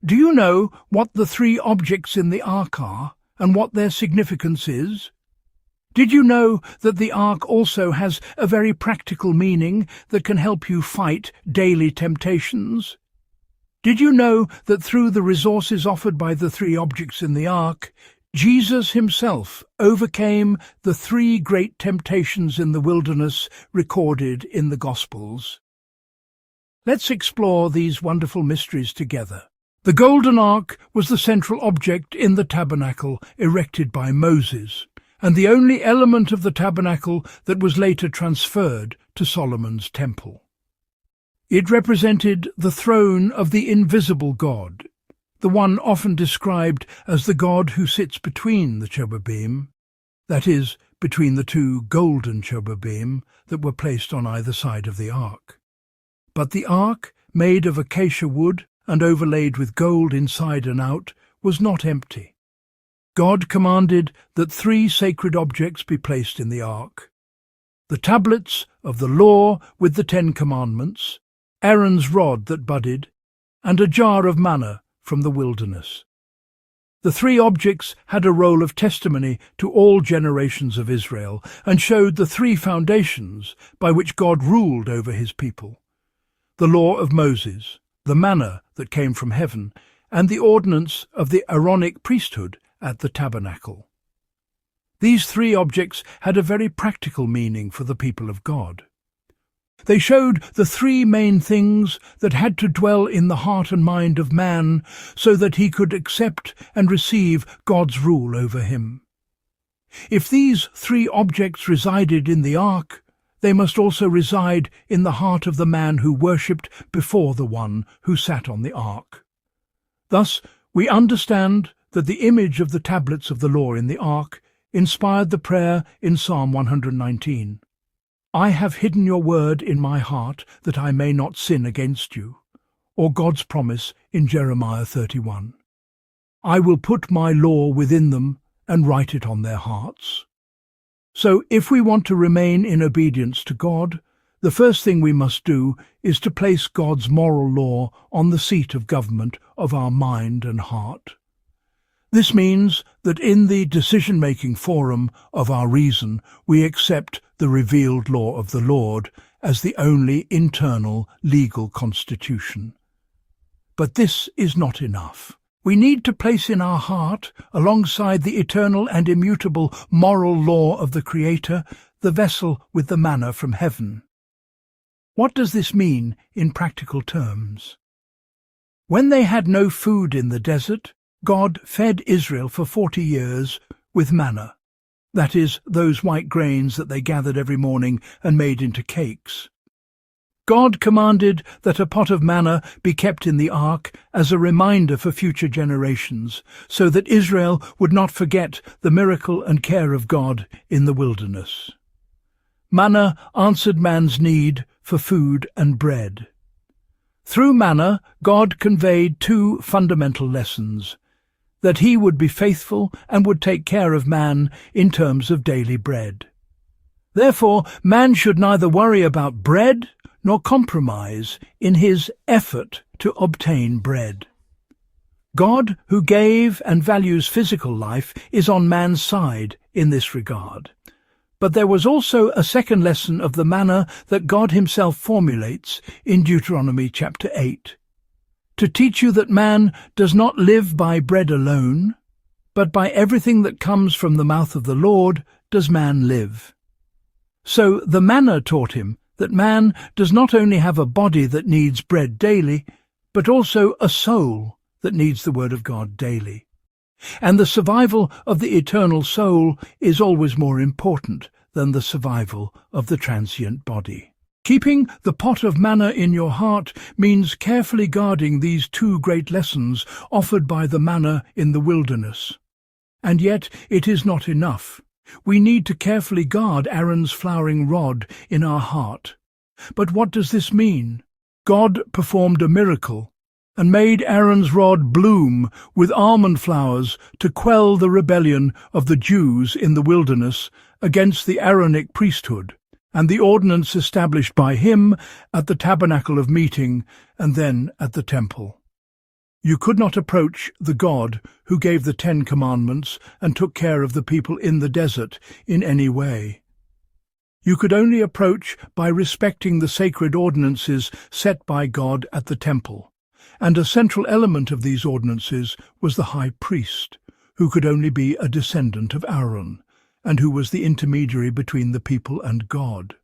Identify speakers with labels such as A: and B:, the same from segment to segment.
A: Do you know what the three objects in the ark are and what their significance is? Did you know that the ark also has a very practical meaning that can help you fight daily temptations? Did you know that through the resources offered by the three objects in the ark, Jesus himself overcame the three great temptations in the wilderness recorded in the Gospels? Let's explore these wonderful mysteries together. The golden ark was the central object in the tabernacle erected by Moses, and the only element of the tabernacle that was later transferred to Solomon's temple. It represented the throne of the invisible God, the one often described as the God who sits between the cherubim, that is, between the two golden cherubim that were placed on either side of the ark. But the ark, made of acacia wood and overlaid with gold inside and out, was not empty. God commanded that three sacred objects be placed in the ark: the tablets of the law with the 10 Commandments, Aaron's rod that budded, and a jar of manna from the wilderness. The three objects had a role of testimony to all generations of Israel and showed the three foundations by which God ruled over his people: the law of Moses, the manna that came from heaven, and the ordinance of the Aaronic priesthood at the tabernacle. These three objects had a very practical meaning for the people of God. They showed the three main things that had to dwell in the heart and mind of man so that he could accept and receive God's rule over him. If these three objects resided in the ark, they must also reside in the heart of the man who worshipped before the one who sat on the ark. Thus, we understand that the image of the tablets of the law in the ark inspired the prayer in Psalm 119. I have hidden your word in my heart that I may not sin against you, or God's promise in Jeremiah 31. I will put my law within them and write it on their hearts. So if we want to remain in obedience to God, the first thing we must do is to place God's moral law on the seat of government of our mind and heart. This means that in the decision-making forum of our reason, we accept the revealed law of the Lord as the only internal legal constitution. But this is not enough. We need to place in our heart, alongside the eternal and immutable moral law of the Creator, the vessel with the manna from heaven. What does this mean in practical terms? When they had no food in the desert, God fed Israel for 40 years with manna, that is, those white grains that they gathered every morning and made into cakes. God commanded that a pot of manna be kept in the ark as a reminder for future generations, so that Israel would not forget the miracle and care of God in the wilderness. Manna answered man's need for food and bread. Through manna, God conveyed two fundamental lessons: that he would be faithful and would take care of man in terms of daily bread. Therefore, man should neither worry about bread nor compromise in his effort to obtain bread. God, who gave and values physical life, is on man's side in this regard. But there was also a second lesson of the manna that God himself formulates in Deuteronomy chapter 8. To teach you that man does not live by bread alone, but by everything that comes from the mouth of the Lord does man live. So the manna taught him that man does not only have a body that needs bread daily, but also a soul that needs the word of God daily. And the survival of the eternal soul is always more important than the survival of the transient body. Keeping the pot of manna in your heart means carefully guarding these two great lessons offered by the manna in the wilderness. And yet it is not enough. We need to carefully guard Aaron's flowering rod in our heart. But what does this mean? God performed a miracle and made Aaron's rod bloom with almond flowers to quell the rebellion of the Jews in the wilderness against the Aaronic priesthood and the ordinance established by him at the tabernacle of meeting and then at the temple. You could not approach the God who gave the 10 Commandments and took care of the people in the desert in any way. You could only approach by respecting the sacred ordinances set by God at the temple, and a central element of these ordinances was the high priest, who could only be a descendant of Aaron, and who was the intermediary between the people and God.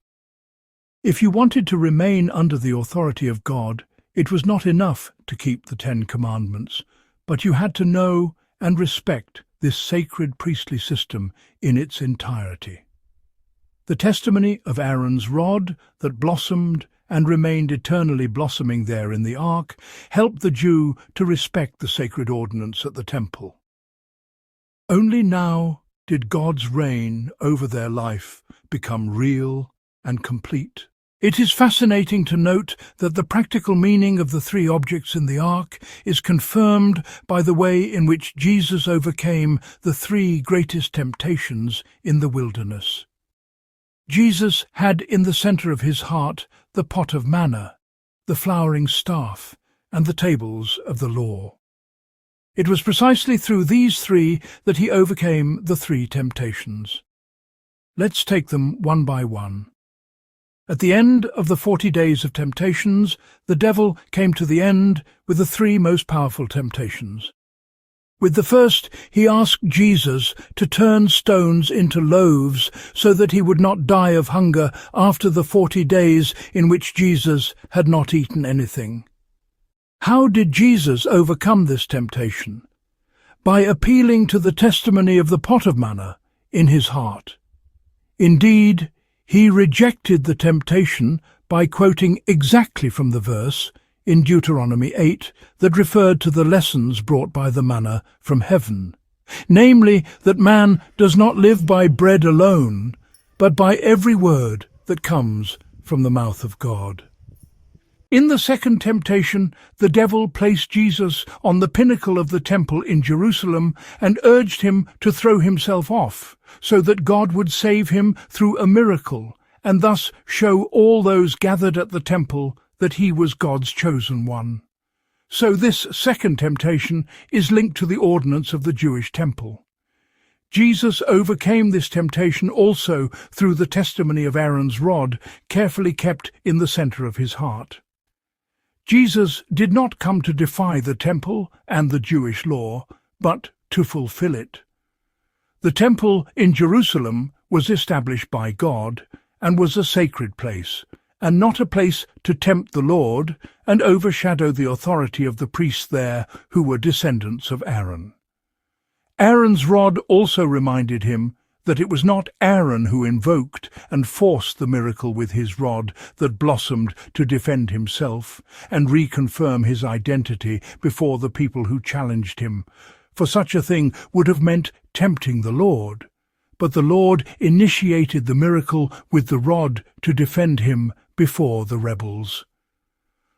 A: If you wanted to remain under the authority of God, it was not enough to keep the 10 Commandments, but you had to know and respect this sacred priestly system in its entirety. The testimony of Aaron's rod that blossomed and remained eternally blossoming there in the ark helped the Jew to respect the sacred ordinance at the temple. Only now did God's reign over their life become real and complete. It is fascinating to note that the practical meaning of the 3 objects in the ark is confirmed by the way in which Jesus overcame the 3 greatest temptations in the wilderness. Jesus had in the center of his heart the pot of manna, the flowering staff, and the tables of the law. It was precisely through these 3 that he overcame the 3 temptations. Let's take them one by one. At the end of the 40 days of temptations, the devil came to the end with the 3 most powerful temptations. With the first, he asked Jesus to turn stones into loaves so that he would not die of hunger after the 40 days in which Jesus had not eaten anything. How did Jesus overcome this temptation? By appealing to the testimony of the pot of manna in his heart. Indeed, he rejected the temptation by quoting exactly from the verse in Deuteronomy 8 that referred to the lessons brought by the manna from heaven, namely that man does not live by bread alone, but by every word that comes from the mouth of God. In the second temptation, the devil placed Jesus on the pinnacle of the temple in Jerusalem and urged him to throw himself off, so that God would save him through a miracle, and thus show all those gathered at the temple that he was God's chosen one. So this second temptation is linked to the ordinance of the Jewish temple. Jesus overcame this temptation also through the testimony of Aaron's rod, carefully kept in the center of his heart. Jesus did not come to defy the temple and the Jewish law, but to fulfill it. The temple in Jerusalem was established by God and was a sacred place, and not a place to tempt the Lord and overshadow the authority of the priests there who were descendants of Aaron. Aaron's rod also reminded him that it was not Aaron who invoked and forced the miracle with his rod that blossomed to defend himself and reconfirm his identity before the people who challenged him, for such a thing would have meant tempting the Lord. But the Lord initiated the miracle with the rod to defend him before the rebels.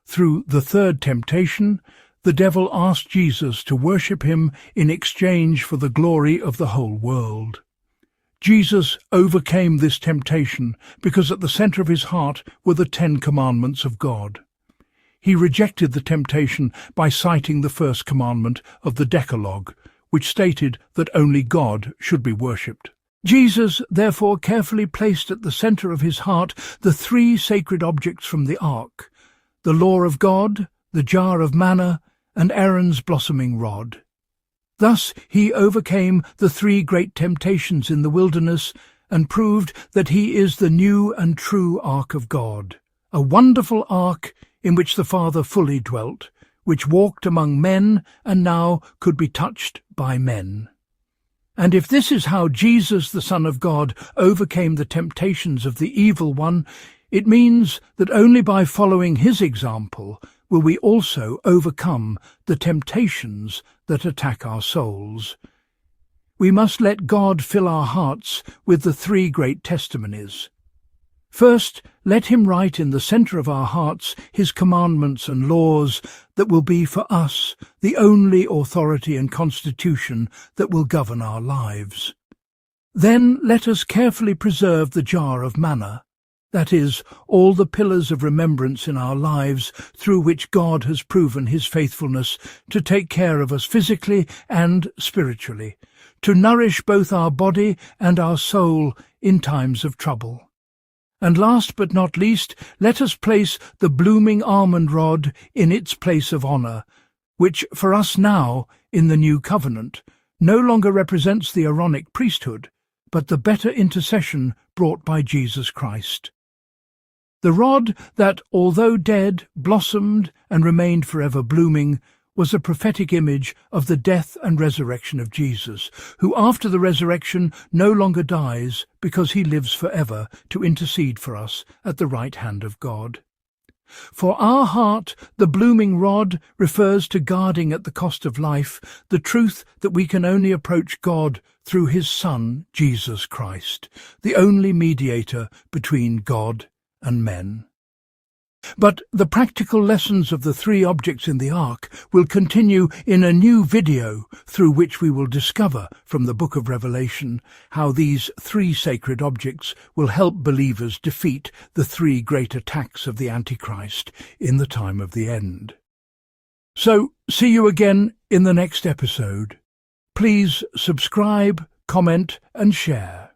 A: Through the third temptation, the devil asked Jesus to worship him in exchange for the glory of the whole world. Jesus overcame this temptation because at the center of his heart were the 10 Commandments of God. He rejected the temptation by citing the first commandment of the Decalogue, which stated that only God should be worshipped. Jesus therefore carefully placed at the center of his heart the 3 sacred objects from the ark, the law of God, the jar of manna, and Aaron's blossoming rod. Thus he overcame the 3 great temptations in the wilderness and proved that he is the new and true ark of God, a wonderful ark in which the Father fully dwelt, which walked among men and now could be touched by men. And if this is how Jesus, the Son of God, overcame the temptations of the evil one, it means that only by following his example will we also overcome the temptations that attack our souls. We must let God fill our hearts with the 3 great testimonies. First, let him write in the center of our hearts his commandments and laws that will be for us the only authority and constitution that will govern our lives. Then let us carefully preserve the jar of manna, that is, all the pillars of remembrance in our lives through which God has proven his faithfulness to take care of us physically and spiritually, to nourish both our body and our soul in times of trouble. And last but not least, let us place the blooming almond rod in its place of honour, which for us now, in the new covenant, no longer represents the Aaronic priesthood, but the better intercession brought by Jesus Christ. The rod that, although dead, blossomed and remained forever blooming, was a prophetic image of the death and resurrection of Jesus, who after the resurrection no longer dies because he lives forever to intercede for us at the right hand of God. For our heart, the blooming rod refers to guarding at the cost of life the truth that we can only approach God through his Son, Jesus Christ, the only mediator between God and men. But the practical lessons of the three objects in the ark will continue in a new video through which we will discover from the book of Revelation how these three sacred objects will help believers defeat the three great attacks of the Antichrist in the time of the end. So, see you again in the next episode. Please subscribe, comment and share.